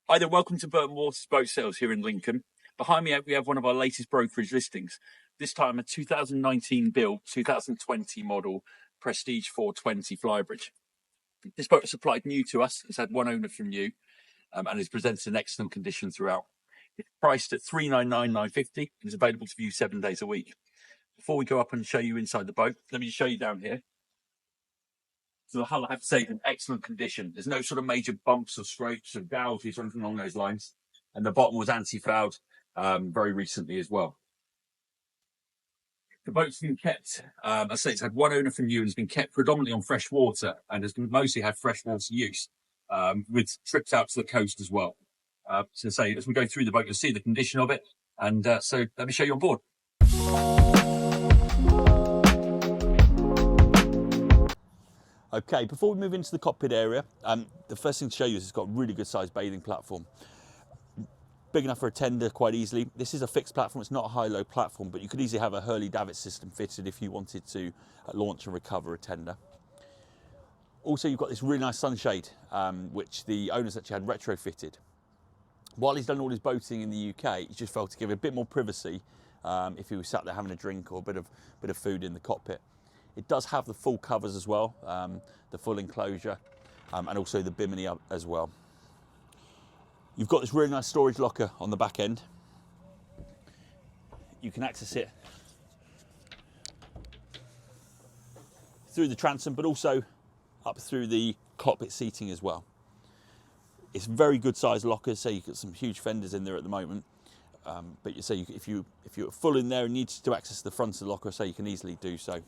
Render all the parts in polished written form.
Hi there, welcome to Burton Water's Boat Sales here in Lincoln. Behind me we have one of our latest brokerage listings. This time a 2019 build, 2020 model Prestige 420 Flybridge. This boat is supplied new to us, it's had one owner from new and is presented in excellent condition throughout. It's priced at $399,950 and is available to view 7 days a week. Before we go up and show you inside the boat, let me just show you down here. So the hull, I have to say, is in excellent condition. There's no sort of major bumps or scrapes or gouges or anything along those lines. And the bottom was anti-fouled very recently as well. The boat's been kept, I say it's had one owner from new and has been kept predominantly on fresh water and has mostly had freshwater use with trips out to the coast as well. So say, as we go through the boat, you'll see the condition of it. And so let me show you on board. Okay, before we move into the cockpit area, the first thing to show you is it's got a really good sized bathing platform. Big enough for a tender quite easily. This is a fixed platform, it's not a high-low platform, but you could easily have a Hurley-Davidson system fitted if you wanted to launch and recover a tender. Also, you've got this really nice sunshade, which the owners actually had retrofitted. While he's done all his boating in the UK, he just felt to give it a bit more privacy if he was sat there having a drink or a bit of food in the cockpit. It does have the full covers as well, the full enclosure, and also the bimini as well. You've got this really nice storage locker on the back end. You can access it through the transom, but also up through the cockpit seating as well. It's very good sized lockers, so you've got some huge fenders in there at the moment. But you say if you're full in there and need to access the front of the locker, so you can easily do so.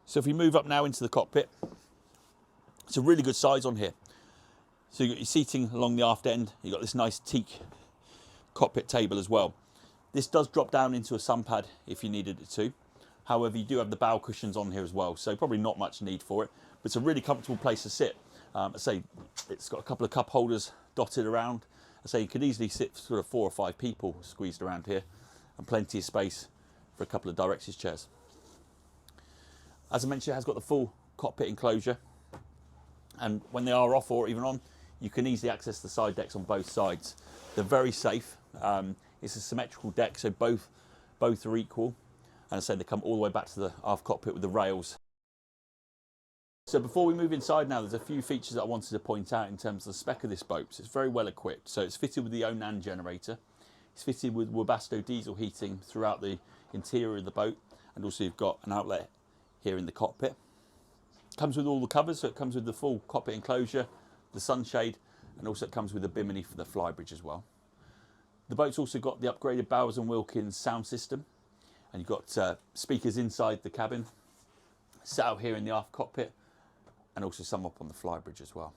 So if we move up now into the cockpit, it's a really good size on here. So you've got your seating along the aft end, you've got this nice teak cockpit table as well. This does drop down into a sunpad if you needed it to. However, you do have the bow cushions on here as well, so probably not much need for it, but it's a really comfortable place to sit. I say it's got a couple of cup holders dotted around. I say you could easily sit sort of 4 or 5 people squeezed around here, and plenty of space for a couple of directors chairs. As I mentioned, it has got the full cockpit enclosure, and when they are off or even on, you can easily access the side decks on both sides. They're very safe. It's a symmetrical deck, so both are equal, and I say they come all the way back to the aft cockpit with the rails. So before we move inside now, there's a few features that I wanted to point out in terms of the spec of this boat. So it's very well equipped. So it's fitted with the Onan generator. It's fitted with Webasto diesel heating throughout the interior of the boat, and also you've got an outlet here in the cockpit. Comes with all the covers, so it comes with the full cockpit enclosure, the sunshade, and also it comes with a bimini for the flybridge as well. The boat's also got the upgraded Bowers & Wilkins sound system, and you've got speakers inside the cabin, set out here in the aft cockpit, and also some up on the flybridge as well.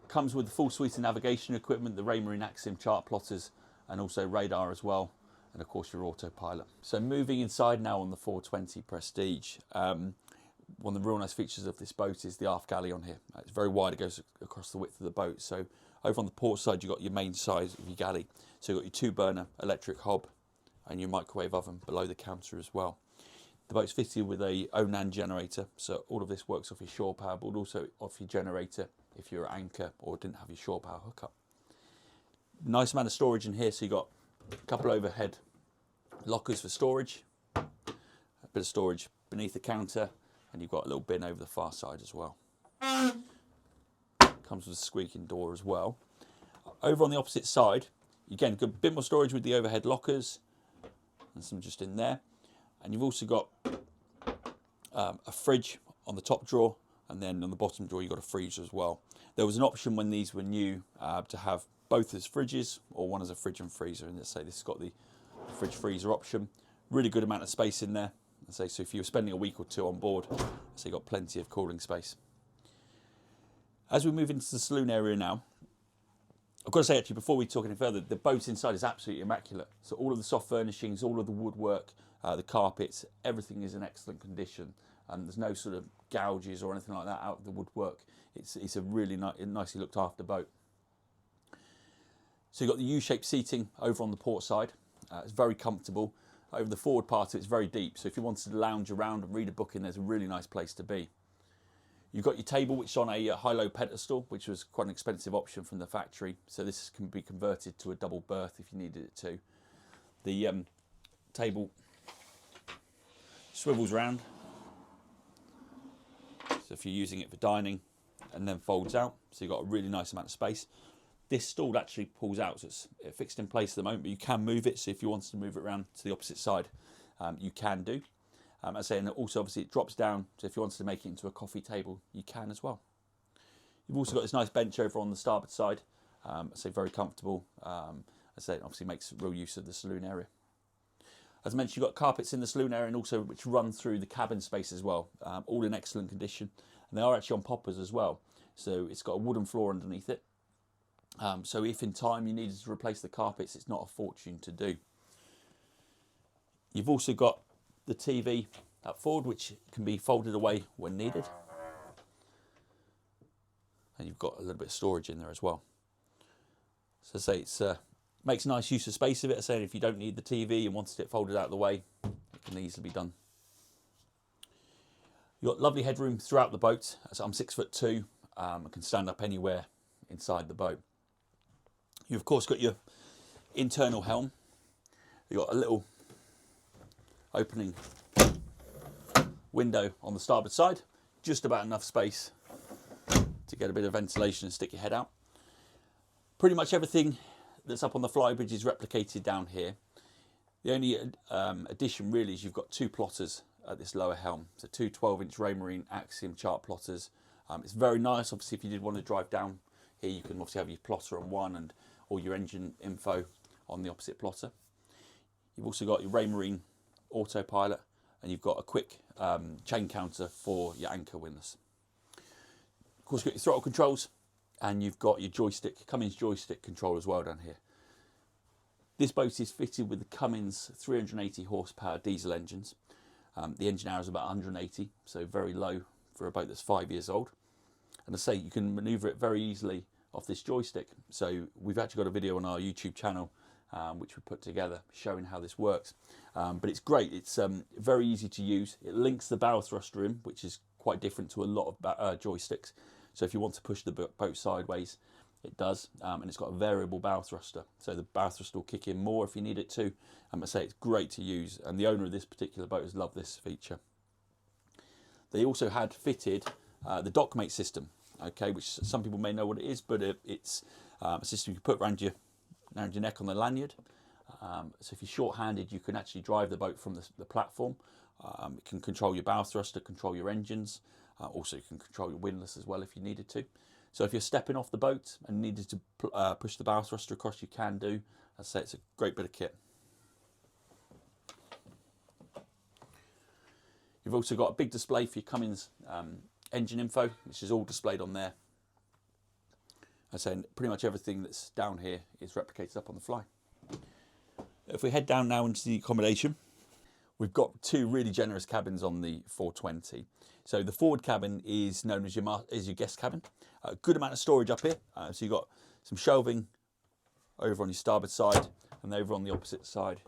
Comes with the full suite of navigation equipment, the Raymarine Axim chart plotters, and also radar as well, and of course your autopilot. So moving inside now on the 420 Prestige, one of the real nice features of this boat is the aft galley on here. It's very wide, it goes across the width of the boat. So over on the port side you've got your main size of your galley. So you've got your 2-burner electric hob and your microwave oven below the counter as well. The boat's fitted with a Onan generator, so all of this works off your shore power, but also off your generator if you're at anchor or didn't have your shore power hookup. Nice amount of storage in here, so you've got a couple overhead lockers for storage, a bit of storage beneath the counter, and you've got a little bin over the far side as well. Comes with a squeaking door as well. Over on the opposite side, again, got a bit more storage with the overhead lockers, and some just in there. And you've also got a fridge on the top drawer, and then on the bottom drawer you've got a freezer as well. There was an option when these were new to have both as fridges or one as a fridge and freezer, and let's say this has got the fridge freezer option. Really good amount of space in there. So if you were spending a week or 2 on board, so you've got plenty of cooling space. As we move into the saloon area now, I've got to say actually before we talk any further, the boat inside is absolutely immaculate. So all of the soft furnishings, all of the woodwork, the carpets, everything is in excellent condition. There's no sort of gouges or anything like that out of the woodwork. It's a really nicely looked after boat. So you've got the U-shaped seating over on the port side. It's very comfortable. over the forward part of it's very deep. So if you wanted to lounge around and read a book in, there's a really nice place to be. You've got your table, which is on a high-low pedestal, which was quite an expensive option from the factory. So this can be converted to a double berth if you needed it to. The table swivels round. So if you're using it for dining, and then folds out, so you've got a really nice amount of space. This stool actually pulls out, so it's fixed in place at the moment, but you can move it. So if you wanted to move it around to the opposite side, you can do. As I say, and also obviously it drops down, so if you wanted to make it into a coffee table, you can as well. You've also got this nice bench over on the starboard side. I say very comfortable. As I say, it obviously makes real use of the saloon area. As I mentioned, you've got carpets in the saloon area and also which run through the cabin space as well, all in excellent condition. And they are actually on poppers as well. So it's got a wooden floor underneath it. So if in time you needed to replace the carpets, it's not a fortune to do. You've also got the TV up forward, which can be folded away when needed. And you've got a little bit of storage in there as well. So I say it's makes nice use of space of it. I say if you don't need the TV and wanted it folded out of the way, it can easily be done. You've got lovely headroom throughout the boat. So I'm 6'2". I can stand up anywhere inside the boat. You've of course got your internal helm. You've got a little opening window on the starboard side, just about enough space to get a bit of ventilation and stick your head out. Pretty much everything that's up on the flybridge is replicated down here. The only addition really is you've got two plotters at this lower helm, so two 12-inch Raymarine Axiom chart plotters. It's very nice. Obviously, if you did want to drive down here, you can obviously have your plotter on one and all your engine info on the opposite plotter. You've also got your Raymarine autopilot, and you've got a quick chain counter for your anchor windlass. Of course, you've got your throttle controls, and you've got your joystick, Cummins joystick control as well down here. This boat is fitted with the Cummins 380 horsepower diesel engines. The engine hour is about 180, so very low for a boat that's 5 years old. And I say you can manoeuvre it very easily off this joystick. So we've actually got a video on our YouTube channel which we put together showing how this works. But it's great. It's very easy to use. It links the bow thruster in, which is quite different to a lot of joysticks. So if you want to push the boat sideways, it does. And it's got a variable bow thruster. So the bow thruster will kick in more if you need it to. I say it's great to use. And the owner of this particular boat has loved this feature. They also had fitted the dockmate system, okay, which some people may know what it is, but it's a system you can put around your neck on the lanyard. So if you're short-handed, you can actually drive the boat from the platform. It can control your bow thruster, control your engines. Also, you can control your windlass as well if you needed to. So if you're stepping off the boat and needed to push the bow thruster across, you can do. As I say, it's a great bit of kit. You've also got a big display for your Cummins engine info, which is all displayed on there. I say pretty much everything that's down here is replicated up on the fly. If we head down now into the accommodation, we've got two really generous cabins on the 420. So the forward cabin is known as your guest cabin. A good amount of storage up here. So you've got some shelving over on your starboard side, and over on the opposite side,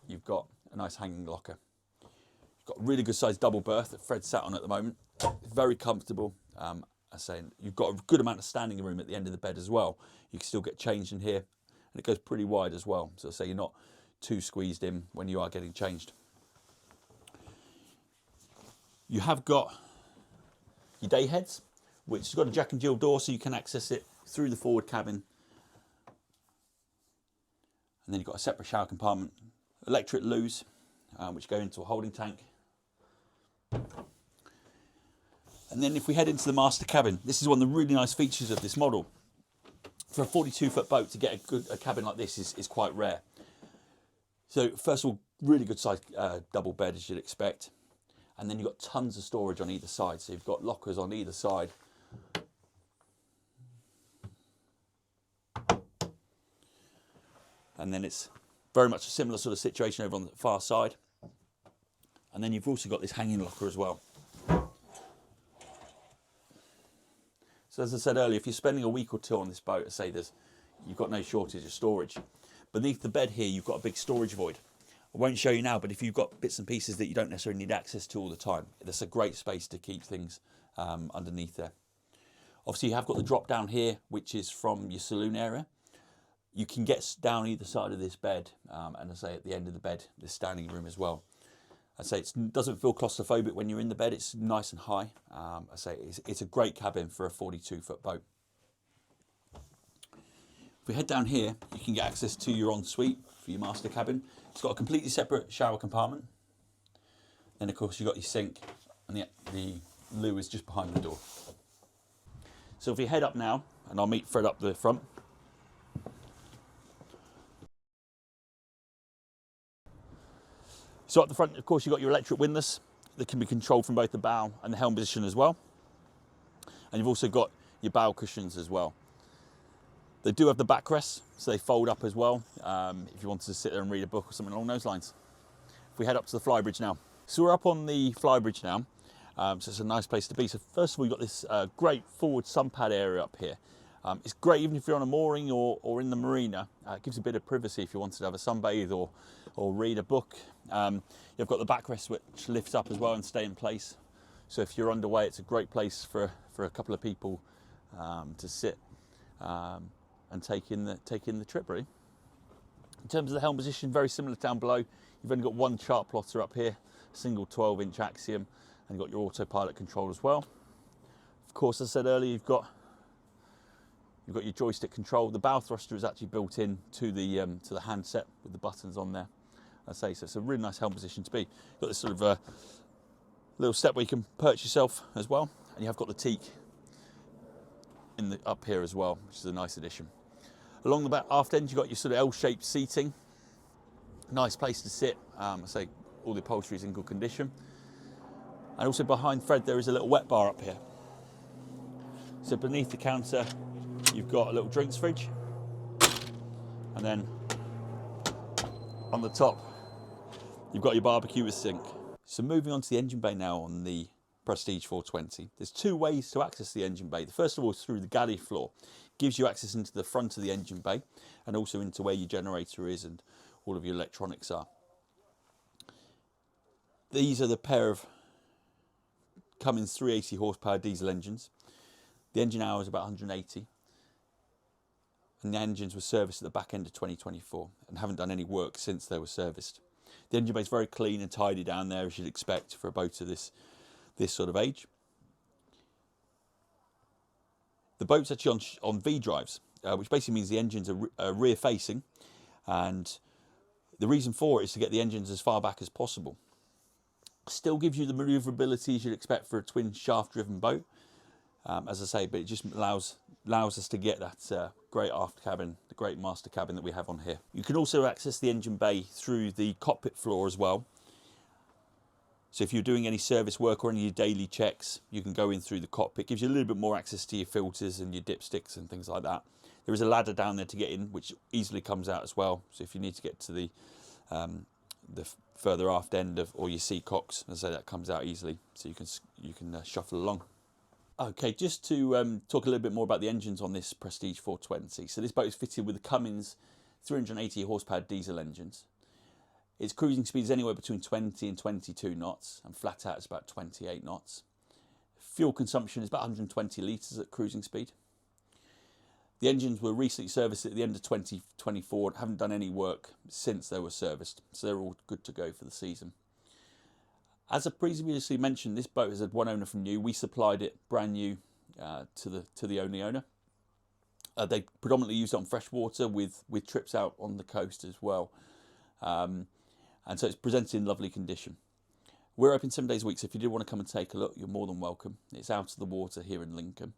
you've got a nice hanging locker. You've got a really good sized double berth that Fred's sat on at the moment. Very comfortable. I say you've got a good amount of standing room at the end of the bed as well. You can still get changed in here, and it goes pretty wide as well. So I say you're not too squeezed in when you are getting changed. You have got your day heads, which has got a Jack and Jill door, so you can access it through the forward cabin. And then you've got a separate shower compartment, electric loos, which go into a holding tank. And then if we head into the master cabin, this is one of the really nice features of this model. For a 42-foot boat, to get a cabin like this is quite rare. So first of all, really good sized double bed as you'd expect. And then you've got tons of storage on either side. So you've got lockers on either side. And then it's very much a similar sort of situation over on the far side. And then you've also got this hanging locker as well. So as I said earlier, if you're spending a week or two on this boat, say you've got no shortage of storage. Beneath the bed here, you've got a big storage void, I won't show you now, but if you've got bits and pieces that you don't necessarily need access to all the time, that's a great space to keep things underneath there. Obviously, you have got the drop down here, which is from your saloon area. You can get down either side of this bed, and I say at the end of the bed, this standing room as well. I say it doesn't feel claustrophobic when you're in the bed. It's nice and high. I say it's a great cabin for a 42-foot boat. If we head down here, you can get access to your ensuite for your master cabin. It's got a completely separate shower compartment. Then of course you've got your sink, and the loo is just behind the door. So if we head up now, and I'll meet Fred up the front. So up the front, of course, you've got your electric windlass that can be controlled from both the bow and the helm position as well. And you've also got your bow cushions as well. They do have the backrests, so they fold up as well, if you wanted to sit there and read a book or something along those lines. If we head up to the flybridge now. So we're up on the flybridge now, so it's a nice place to be. So first of all, you've got this great forward sunpad area up here. It's great even if you're on a mooring or in the marina. It gives you a bit of privacy if you wanted to have a sunbathe or read a book. You've got the backrest which lifts up as well and stay in place. So if you're underway, it's a great place for a couple of people to sit and take in the trip, really. In terms of the helm position, very similar down below. You've only got one chart plotter up here, a single 12-inch axiom, and you've got your autopilot control as well. Of course, as I said earlier, you've got your joystick control. The bow thruster is actually built in to the handset with the buttons on there. I say so. It's a really nice helm position to be. You've got this sort of little step where you can perch yourself as well, and you have got the teak up here as well, which is a nice addition. Along the back aft end, you've got your sort of L-shaped seating. Nice place to sit. I say all the upholstery is in good condition. And also behind Fred, there is a little wet bar up here. So beneath the counter, you've got a little drinks fridge. And then on the top, you've got your barbecue with sink. So moving on to the engine bay now on the Prestige 420. There's two ways to access the engine bay. The first of all is through the galley floor. Gives you access into the front of the engine bay and also into where your generator is and all of your electronics are. These are the pair of Cummins 380 horsepower diesel engines. The engine hour is about 180. And the engines were serviced at the back end of 2024 and haven't done any work since they were serviced. The engine bay is very clean and tidy down there, as you'd expect for a boat of this sort of age. The boat's actually on V drives, which basically means the engines are rear facing, and the reason for it is to get the engines as far back as possible. Still gives you the manoeuvrability as you'd expect for a twin shaft driven boat, as I say, but it just allows us to get that great aft cabin, the great master cabin that we have on here. You can also access the engine bay through the cockpit floor as well. So if you're doing any service work or any of your daily checks, you can go in through the cockpit. It gives you a little bit more access to your filters and your dipsticks and things like that. There is a ladder down there to get in, which easily comes out as well. So if you need to get to the further aft end or your sea cocks, as I say, that comes out easily. So you can shuffle along. Okay, just to talk a little bit more about the engines on this Prestige 420. So this boat is fitted with the Cummins 380 horsepower diesel engines. Its cruising speed is anywhere between 20 and 22 knots, and flat out is about 28 knots. Fuel consumption is about 120 litres at cruising speed. The engines were recently serviced at the end of 2024 and haven't done any work since they were serviced, so they're all good to go for the season. As I previously mentioned, this boat has had one owner from new. We supplied it brand new to the only owner. They predominantly use it on freshwater with trips out on the coast as well. And so it's presented in lovely condition. We're open 7 days a week, so if you do want to come and take a look, you're more than welcome. It's out of the water here in Lincoln.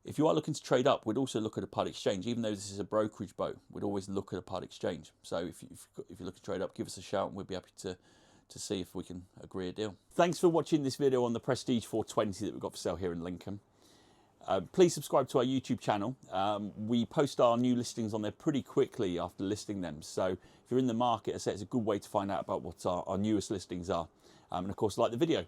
If you are looking to trade up, we'd also look at a part exchange. Even though this is a brokerage boat, we'd always look at a part exchange. So if you're looking to trade up, give us a shout and we'll be happy to see if we can agree a deal. Thanks for watching this video on the Prestige 420 that we've got for sale here in Lincoln. Please subscribe to our YouTube channel. We post our new listings on there pretty quickly after listing them. So if you're in the market, I say it's a good way to find out about what our newest listings are. And of course, like the video.